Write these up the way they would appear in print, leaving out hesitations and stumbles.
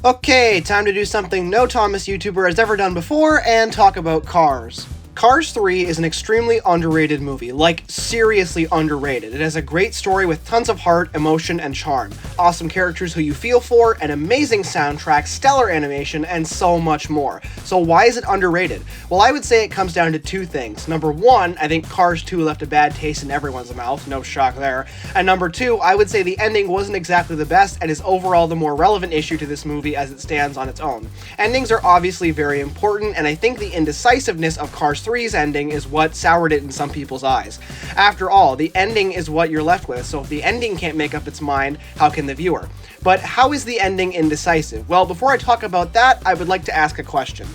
Okay, time to do something no Thomas YouTuber has ever done before and talk about Cars. Cars 3 is an extremely underrated movie, like seriously underrated. It has a great story with tons of heart, emotion, and charm, awesome characters who you feel for, an amazing soundtrack, stellar animation, and so much more. So why is it underrated? Well, I would say it comes down to two things. Number one, I think Cars 2 left a bad taste in everyone's mouth, no shock there. And number two, I would say the ending wasn't exactly the best and is overall the more relevant issue to this movie as it stands on its own. Endings are obviously very important, and I think the indecisiveness of Cars 3's ending is what soured it in some people's eyes. After all, the ending is what you're left with, so if the ending can't make up its mind, how can the viewer? But how is the ending indecisive? Well, before I talk about that, I would like to ask a question.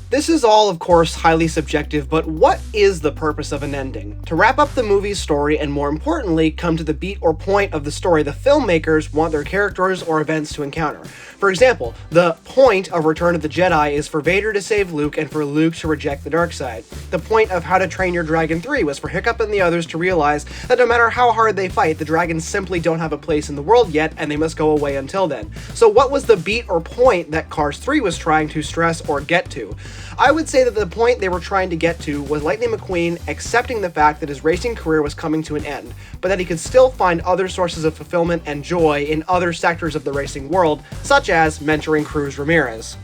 This is all, of course, highly subjective, but what is the purpose of an ending? To wrap up the movie's story and, more importantly, come to the beat or point of the story the filmmakers want their characters or events to encounter. For example, the point of Return of the Jedi is for Vader to save Luke and for Luke to reject the dark side. The point of How to Train Your Dragon 3 was for Hiccup and the others to realize that no matter how hard they fight, the dragons simply don't have a place in the world yet and they must go away until then. So what was the beat or point that Cars 3 was trying to stress or get to? I would say that the point they were trying to get to was Lightning McQueen accepting the fact that his racing career was coming to an end, but that he could still find other sources of fulfillment and joy in other sectors of the racing world, such as mentoring Cruz Ramirez.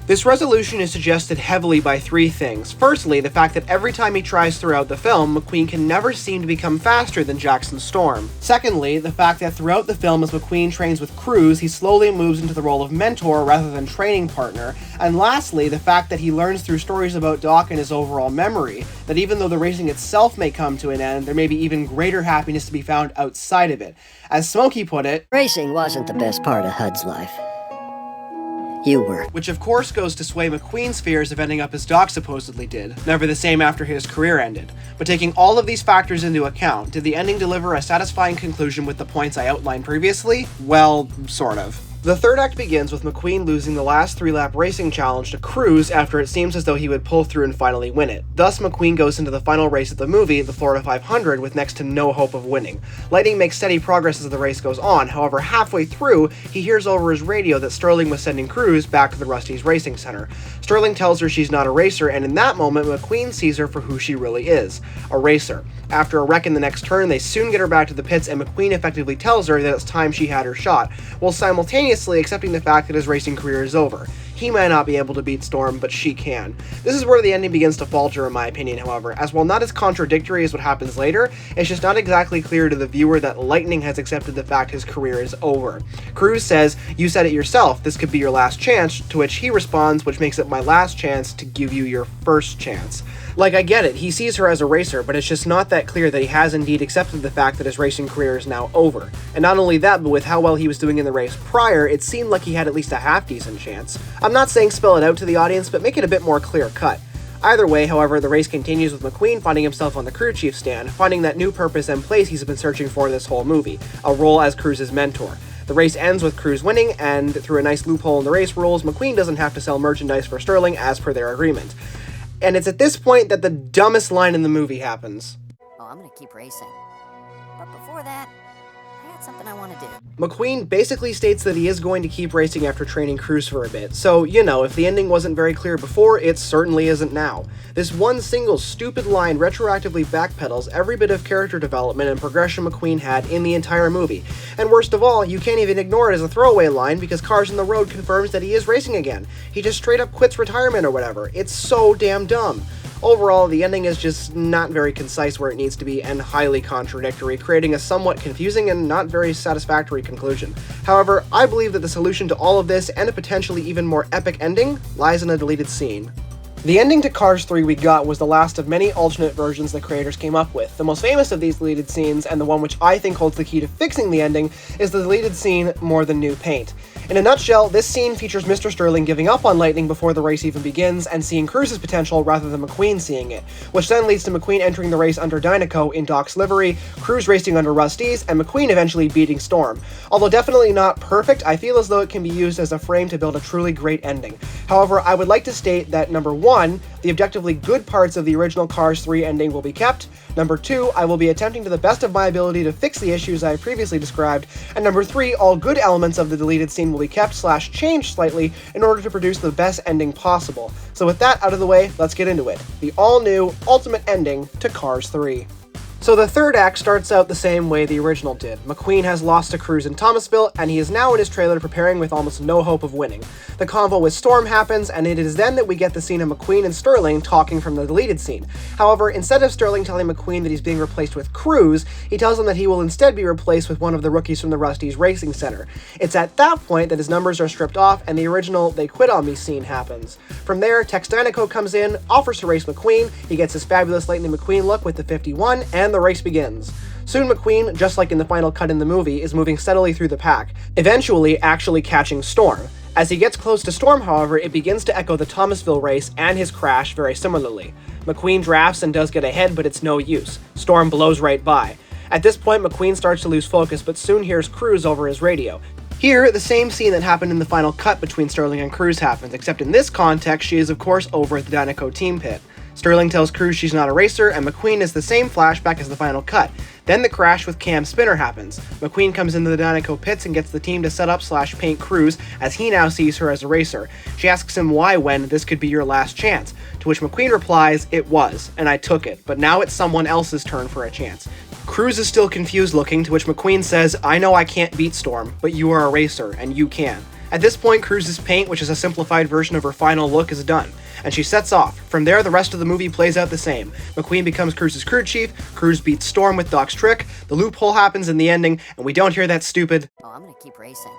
This resolution is suggested heavily by three things. Firstly, the fact that every time he tries throughout the film, McQueen can never seem to become faster than Jackson Storm. Secondly, the fact that throughout the film as McQueen trains with Cruz, he slowly moves into the role of mentor rather than training partner. And lastly, the fact that he learns through stories about Doc and his overall memory, that even though the racing itself may come to an end, there may be even greater happiness to be found outside of it. As Smokey put it, racing wasn't the best part of Hud's life. You were. Which of course goes to sway McQueen's fears of ending up as Doc supposedly did, never the same after his career ended. But taking all of these factors into account, did the ending deliver a satisfying conclusion with the points I outlined previously? Well, sort of. The third act begins with McQueen losing the last 3-lap racing challenge to Cruz after it seems as though he would pull through and finally win it. Thus, McQueen goes into the final race of the movie, the Florida 500, with next to no hope of winning. Lightning makes steady progress as the race goes on, however halfway through, he hears over his radio that Sterling was sending Cruz back to the Rusty's Racing Center. Sterling tells her she's not a racer, and in that moment, McQueen sees her for who she really is, a racer. After a wreck in the next turn, they soon get her back to the pits, and McQueen effectively tells her that it's time she had her shot, while simultaneously accepting the fact that his racing career is over. He may not be able to beat Storm, but she can. This is where the ending begins to falter in my opinion, however, as while not as contradictory as what happens later, it's just not exactly clear to the viewer that Lightning has accepted the fact his career is over. Cruz says, "You said it yourself, this could be your last chance," to which he responds, "Which makes it my last chance to give you your first chance." Like, I get it, he sees her as a racer, but it's just not that clear that he has indeed accepted the fact that his racing career is now over. And not only that, but with how well he was doing in the race prior, it seemed like he had at least a half-decent chance. I'm not saying spell it out to the audience, but make it a bit more clear-cut. Either way, however, the race continues with McQueen finding himself on the crew chief stand, finding that new purpose and place he's been searching for this whole movie, a role as Cruz's mentor. The race ends with Cruz winning, and through a nice loophole in the race rules, McQueen doesn't have to sell merchandise for Sterling as per their agreement. And it's at this point that the dumbest line in the movie happens. Oh, I'm gonna keep racing. But before that, I got something I want to do. McQueen basically states that he is going to keep racing after training Cruz for a bit, so, you know, if the ending wasn't very clear before, it certainly isn't now. This one single stupid line retroactively backpedals every bit of character development and progression McQueen had in the entire movie. And worst of all, you can't even ignore it as a throwaway line because Cars on the Road confirms that he is racing again. He just straight up quits retirement or whatever. It's so damn dumb. Overall, the ending is just not very concise where it needs to be and highly contradictory, creating a somewhat confusing and not very satisfactory conclusion. However, I believe that the solution to all of this, and a potentially even more epic ending, lies in a deleted scene. The ending to Cars 3 we got was the last of many alternate versions the creators came up with. The most famous of these deleted scenes, and the one which I think holds the key to fixing the ending, is the deleted scene, More Than New Paint. In a nutshell, this scene features Mr. Sterling giving up on Lightning before the race even begins, and seeing Cruz's potential rather than McQueen seeing it, which then leads to McQueen entering the race under Dynaco in Doc's livery, Cruz racing under Rusty's, and McQueen eventually beating Storm. Although definitely not perfect, I feel as though it can be used as a frame to build a truly great ending. However, I would like to state that number one, the objectively good parts of the original Cars 3 ending will be kept. Number 2, I will be attempting to the best of my ability to fix the issues I previously described. And number 3, all good elements of the deleted scene will be kept / changed slightly in order to produce the best ending possible. So with that out of the way, let's get into it. The all-new, ultimate ending to Cars 3. So the third act starts out the same way the original did. McQueen has lost to Cruz in Thomasville, and he is now in his trailer preparing with almost no hope of winning. The convo with Storm happens, and it is then that we get the scene of McQueen and Sterling talking from the deleted scene. However, instead of Sterling telling McQueen that he's being replaced with Cruz, he tells him that he will instead be replaced with one of the rookies from the Rusty's Racing Center. It's at that point that his numbers are stripped off, and the original "they quit on me" scene happens. From there, Tex Danico comes in, offers to race McQueen, he gets his fabulous Lightning McQueen look with the 51, and the race begins. Soon McQueen, just like in the final cut in the movie, is moving steadily through the pack, eventually actually catching Storm. As he gets close to Storm, however, it begins to echo the Thomasville race and his crash very similarly. McQueen drafts and does get ahead, but it's no use. Storm blows right by. At this point, McQueen starts to lose focus, but soon hears Cruz over his radio. Here, the same scene that happened in the final cut between Sterling and Cruz happens, except in this context, she is of course over at the Danico team pit. Sterling tells Cruz she's not a racer, and McQueen is the same flashback as the final cut. Then the crash with Cam Spinner happens. McQueen comes into the Danico pits and gets the team to set up / paint Cruz, as he now sees her as a racer. She asks him why when this could be your last chance, to which McQueen replies, "It was, and I took it, but now it's someone else's turn for a chance." Cruz is still confused looking, to which McQueen says, "I know I can't beat Storm, but you are a racer, and you can." At this point, Cruz's paint, which is a simplified version of her final look, is done, and she sets off. From there, the rest of the movie plays out the same. McQueen becomes Cruz's crew chief, Cruz beats Storm with Doc's trick, the loophole happens in the ending, and we don't hear that stupid, Oh, I'm gonna keep racing.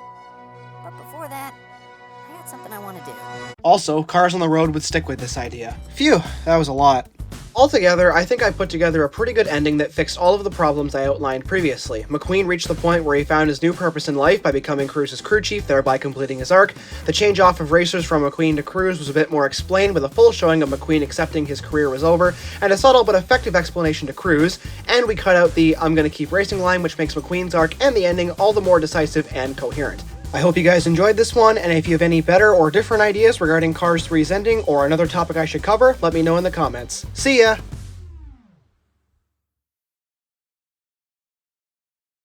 But before that, I got something I want to do. Also, Cars on the Road would stick with this idea. Phew, that was a lot. Altogether, I think I put together a pretty good ending that fixed all of the problems I outlined previously. McQueen reached the point where he found his new purpose in life by becoming Cruz's crew chief, thereby completing his arc. The change off of racers from McQueen to Cruz was a bit more explained, with a full showing of McQueen accepting his career was over, and a subtle but effective explanation to Cruz, and we cut out the "I'm gonna keep racing" line, which makes McQueen's arc and the ending all the more decisive and coherent. I hope you guys enjoyed this one, and if you have any better or different ideas regarding Cars 3's ending or another topic I should cover, let me know in the comments. See ya!